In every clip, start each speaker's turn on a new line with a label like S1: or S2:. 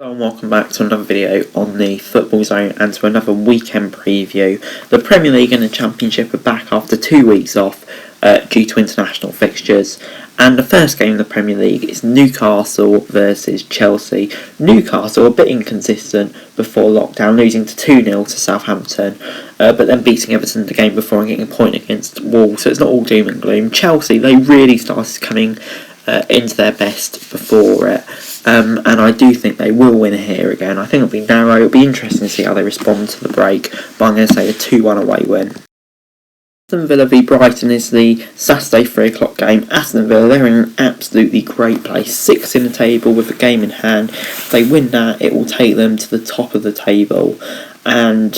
S1: Hello and welcome back to another video on the Football Zone and to another weekend preview. The Premier League and the Championship are back after 2 weeks off due to international fixtures, and the first game of the Premier League is Newcastle versus Chelsea. Newcastle a bit inconsistent before lockdown, losing to 2-0 to Southampton, but then beating Everton the game before and getting a point against Wolves, so it's not all doom and gloom. Chelsea, they really started coming into their best before it. And I do think they will win here again. I think it'll be narrow. It'll be interesting to see how they respond to the break, but I'm going to say a 2-1 away win. Aston Villa v Brighton is the Saturday 3 o'clock game. Aston Villa, they're in an absolutely great place, 6th in the table with the game in hand. If they win that, it will take them to the top of the table, and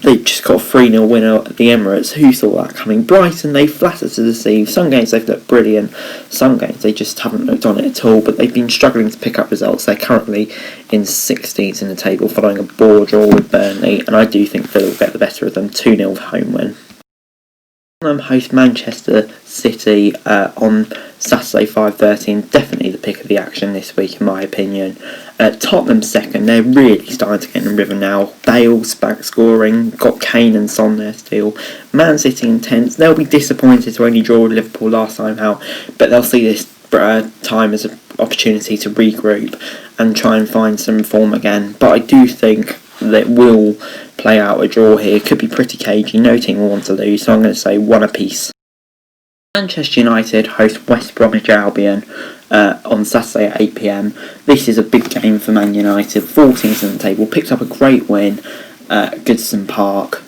S1: they just got a 3-0 winner at the Emirates. Who saw that coming? Brighton, they flatter to deceive. Some games they've looked brilliant, some games they just haven't looked on it at all, but they've been struggling to pick up results. They're currently in 16th in the table following a bore draw with Burnley, and I do think Villa will get the better of them. 2-0 home win. Tottenham host Manchester City on Saturday 5:30, and definitely the pick of the action this week in my opinion. Tottenham second, they're really starting to get in the rhythm now. Bale's back scoring, got Kane and Son there still. Man City in 10th, they'll be disappointed to only draw with Liverpool last time out, but they'll see this time as an opportunity to regroup and try and find some form again. But I do think that will play out a draw here. Could be pretty cagey, no team will want to lose, so I'm going to say 1 apiece. Manchester United host West Bromwich Albion on Saturday at 8 p.m. This is a big game for Man United, 14th in the table, picked up a great win at Goodison Park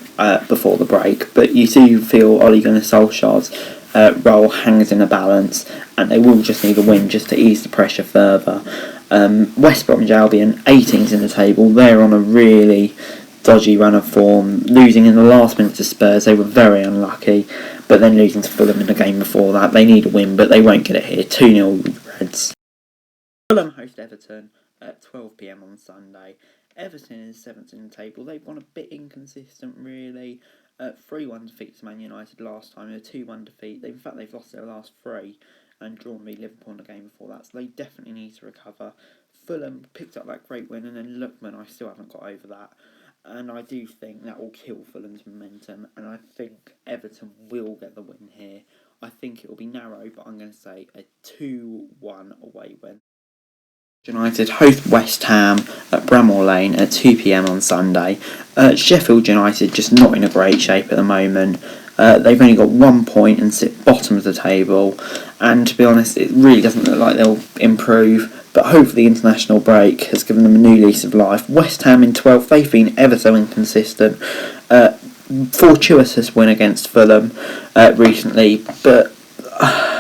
S1: before the break, but you do feel Ole Gunnar Solskjaer's role hangs in a balance, and they will just need a win just to ease the pressure further. West Bromwich Albion, 18th in the table, they're on a really dodgy run of form, losing in the last minute to Spurs. They were very unlucky, but then losing to Fulham in the game before that. They need a win, but they won't get it here. 2-0 Reds. Fulham host Everton at 12 p.m. on Sunday. Everton is 7th in the table. They've gone a bit inconsistent, really. 3-1 defeat to Man United last time, a 2-1 defeat. In fact, they've lost their last 3 and drawn with Liverpool in the game before that, so they definitely need to recover. Fulham picked up that great win, and then Lookman, I still haven't got over that. And I do think that will kill Fulham's momentum, and I think Everton will get the win here. I think it will be narrow, but I'm going to say a 2-1 away win. United host West Ham at Bramall Lane at 2 p.m. on Sunday. Sheffield United just not in a great shape at the moment. They've only got 1 point and sit bottom of the table, and to be honest, it really doesn't look like they'll improve. But hopefully the international break has given them a new lease of life. West Ham in 12th, they've been ever so inconsistent. Fortuitous win against Fulham recently, but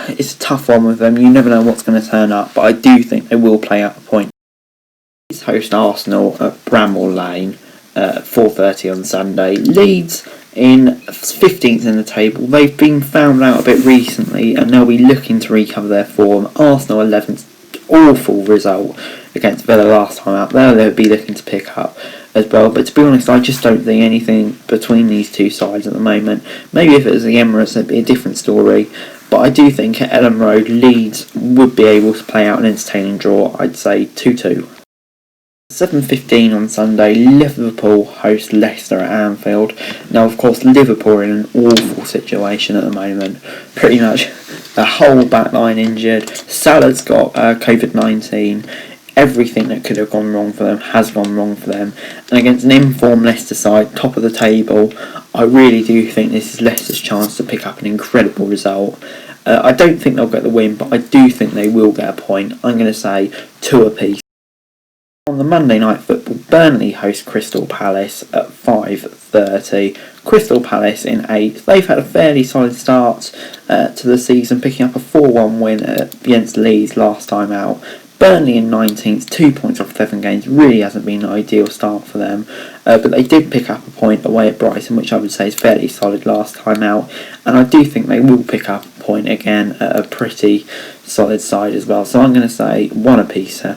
S1: it's a tough one with them. You never know what's going to turn up, but I do think they will play out a point. Leeds host Arsenal at Bramall Lane, 4:30 on Sunday. Leeds in 15th in the table. They've been found out a bit recently, and they'll be looking to recover their form. Arsenal 11th. Awful result against Villa last time out. They'll be looking to pick up as well, but to be honest, I just don't think anything between these two sides at the moment. Maybe if it was the Emirates, it'd be a different story, but I do think at Ellen Road, Leeds would be able to play out an entertaining draw. I'd say 2-2. 7:15 on Sunday, Liverpool host Leicester at Anfield. Now, of course, Liverpool are in an awful situation at the moment. Pretty much the whole back line injured. Salah's got COVID-19. Everything that could have gone wrong for them has gone wrong for them. And against an informed Leicester side, top of the table, I really do think this is Leicester's chance to pick up an incredible result. I don't think they'll get the win, but I do think they will get a point. I'm going to say 2 apiece. On the Monday night football, Burnley host Crystal Palace at 5:30. Crystal Palace in 8th. They've had a fairly solid start to the season, picking up a 4-1 win against Leeds last time out. Burnley in 19th, 2 points off 7 games. Really hasn't been an ideal start for them, but they did pick up a point away at Brighton, which I would say is fairly solid last time out, and I do think they will pick up a point again at a pretty solid side as well, so I'm going to say 1 apiece here.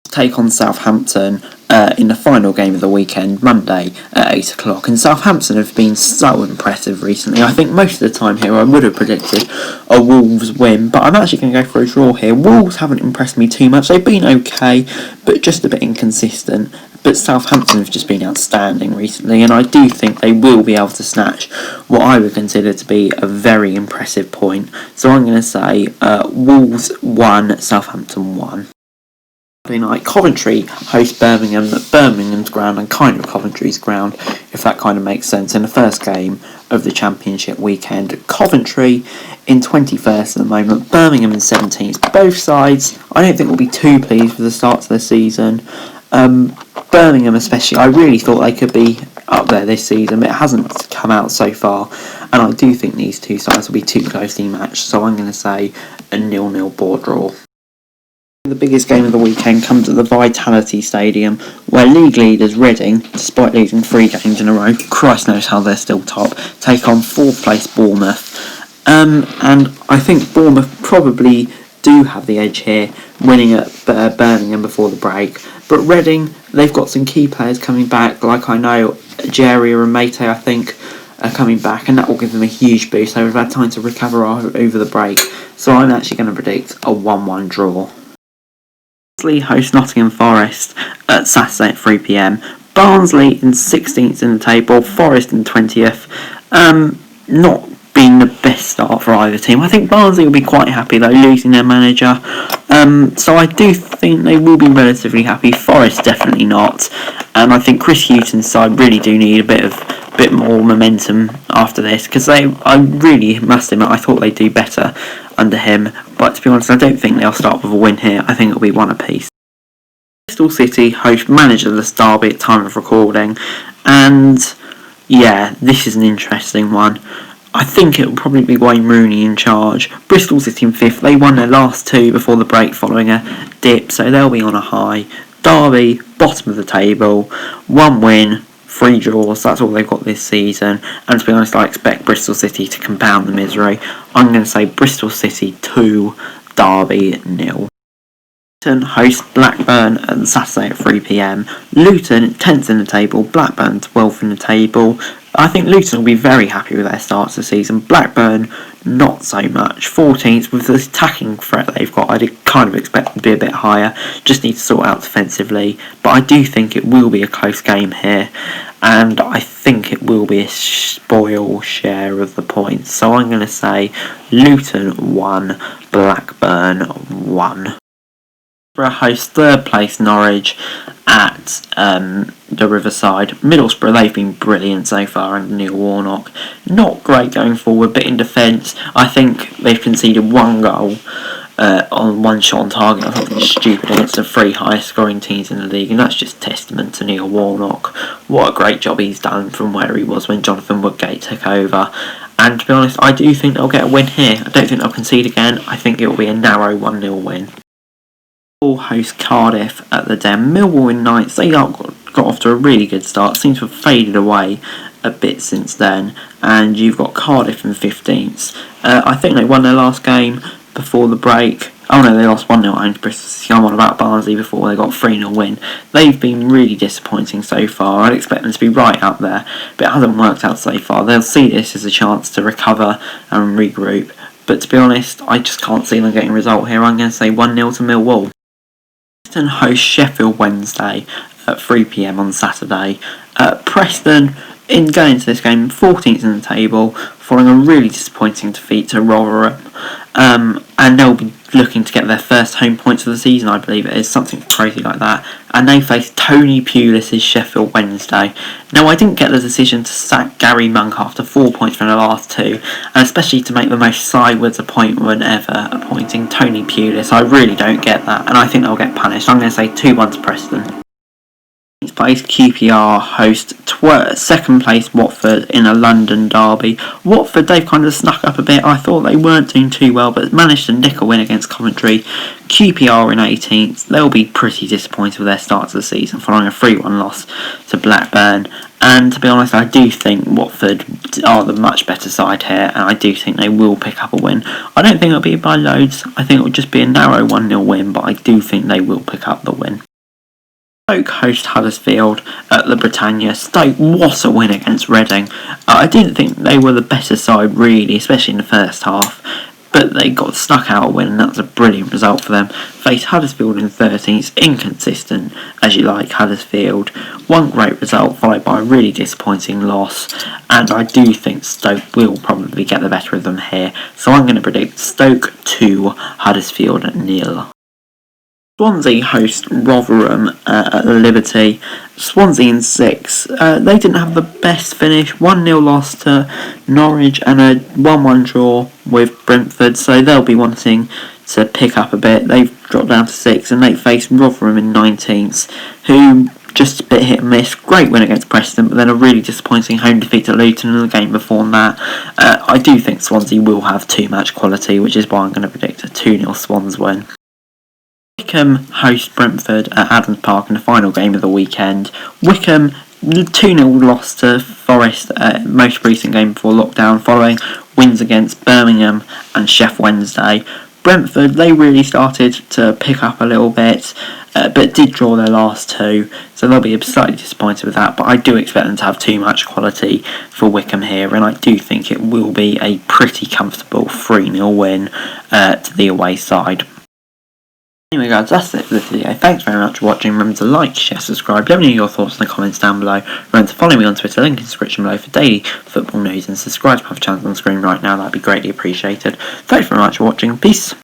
S1: Take on Southampton in the final game of the weekend, Monday at 8 o'clock. And Southampton have been so impressive recently. I think most of the time here I would have predicted a Wolves win, but I'm actually going to go for a draw here. Wolves haven't impressed me too much. They've been okay, but just a bit inconsistent. But Southampton have just been outstanding recently, and I do think they will be able to snatch what I would consider to be a very impressive point. So I'm going to say Wolves 1, Southampton 1. Night, Coventry host Birmingham at Birmingham's ground and kind of Coventry's ground, if that kind of makes sense, in the first game of the Championship weekend. Coventry in 21st at the moment, Birmingham in 17th. Both sides, I don't think will be too pleased with the start to the season. Birmingham especially, I really thought they could be up there this season, but it hasn't come out so far, and I do think these two sides will be too closely matched, so I'm going to say a 0-0 board draw. The biggest game of the weekend comes at the Vitality Stadium, where league leaders Reading, despite losing 3 games in a row, Christ knows how they're still top, take on 4th place Bournemouth. And I think Bournemouth probably do have the edge here, winning at Birmingham before the break. But Reading, they've got some key players coming back, like I know Jerry and Mate, I think, are coming back, and that will give them a huge boost. They've had time to recover over the break, so I'm actually going to predict a 1-1 draw. Barnsley host Nottingham Forest at Saturday at 3 p.m. Barnsley in 16th in the table, Forest in 20th. Not been the best start for either team. I think Barnsley will be quite happy though, losing their manager. So I do think they will be relatively happy. Forest definitely not. And I think Chris Hughton's side really do need a bit more momentum after this, because I really must admit I thought they'd do better under him, but to be honest I don't think they'll start with a win here. I think it'll be one apiece. Bristol City host managerless Derby at time of recording, and yeah, this is an interesting one. I think it will probably be Wayne Rooney in charge. Bristol City in 5th, they won their last 2 before the break following a dip, so they'll be on a high. Derby, bottom of the table, 1 win, 3 draws, that's all they've got this season, and to be honest I expect Bristol City to compound the misery. I'm going to say Bristol City 2, Derby 0. Luton host Blackburn on Saturday at 3 p.m. Luton 10th in the table, Blackburn 12th in the table. I think Luton will be very happy with their start to the season. Blackburn not so much. 14th with the attacking threat they've got. I kind of expect them to be a bit higher. Just need to sort out defensively. But I do think it will be a close game here, and I think it will be a spoil share of the points. So I'm going to say Luton 1, Blackburn 1. Middlesbrough host 3rd place Norwich at the Riverside. Middlesbrough, they've been brilliant so far under Neil Warnock. Not great going forward, but in defence, I think they've conceded 1 goal on 1 shot on target. I thought it was stupid against the 3 highest scoring teams in the league, and that's just testament to Neil Warnock. What a great job he's done from where he was when Jonathan Woodgate took over. And to be honest, I do think they'll get a win here. I don't think they'll concede again. I think it will be a narrow 1-0 win. Host Cardiff at the Den. Millwall in 9th. They got off to a really good start. Seems to have faded away a bit since then. And you've got Cardiff in 15th. I think they won their last game before the break. Oh no, they lost 1-0 to Bristol. I'm on about Barnsley before they got 3-0 win. They've been really disappointing so far. I'd expect them to be right up there, but it hasn't worked out so far. They'll see this as a chance to recover and regroup. But to be honest, I just can't see them getting a result here. I'm going to say 1-0 to Millwall. Preston host Sheffield Wednesday at 3 p.m. on Saturday. Preston, in going into this game, 14th in the table, following a really disappointing defeat to Rotherham. And they'll be looking to get their first home points of the season, I believe it is, something crazy like that. And they face Tony Pulis' Sheffield Wednesday. Now, I didn't get the decision to sack Gary Monk after 4 points from the last 2, and especially to make the most sideways appointment ever, appointing Tony Pulis. I really don't get that, and I think they'll get punished. I'm going to say 2-1 to Preston. Place QPR host 2nd place Watford in a London derby. Watford, they've kind of snuck up a bit. I thought they weren't doing too well, but managed to nick a win against Coventry. QPR in 18th. They'll be pretty disappointed with their start to the season following a 3-1 loss to Blackburn. And to be honest, I do think Watford are the much better side here, and I do think they will pick up a win. I don't think it'll be by loads. I think it will just be a narrow 1-0 win, but I do think they will pick up the win. Stoke host Huddersfield at the Britannia. Stoke, what a win against Reading. I didn't think they were the better side really, especially in the first half, but they got stuck out a win and that's a brilliant result for them. Faced Huddersfield in 13th, inconsistent as you like Huddersfield. One great result followed by a really disappointing loss, and I do think Stoke will probably get the better of them here, so I'm going to predict Stoke 2, Huddersfield 0. Swansea host Rotherham at the Liberty. Swansea in 6. They didn't have the best finish. 1-0 loss to Norwich and a 1-1 draw with Brentford, so they'll be wanting to pick up a bit. They've dropped down to 6 and they face Rotherham in 19th, who just a bit hit and miss. Great win against Preston, but then a really disappointing home defeat to Luton in the game before that. I do think Swansea will have too much quality, which is why I'm going to predict a 2-0 Swans win. Wycombe host Brentford at Adams Park in the final game of the weekend. Wycombe 2-0 loss to Forest most recent game before lockdown, following wins against Birmingham and Sheffield Wednesday. Brentford, they really started to pick up a little bit, but did draw their last 2, so they'll be slightly disappointed with that, but I do expect them to have too much quality for Wycombe here, and I do think it will be a pretty comfortable 3-0 win to the away side. Anyway guys, that's it for this video. Thanks very much for watching. Remember to like, share, subscribe. Let me know your thoughts in the comments down below. Remember to follow me on Twitter, link in the description below for daily football news, and subscribe to my channel on the screen right now. That'd be greatly appreciated. Thanks very much for watching. Peace.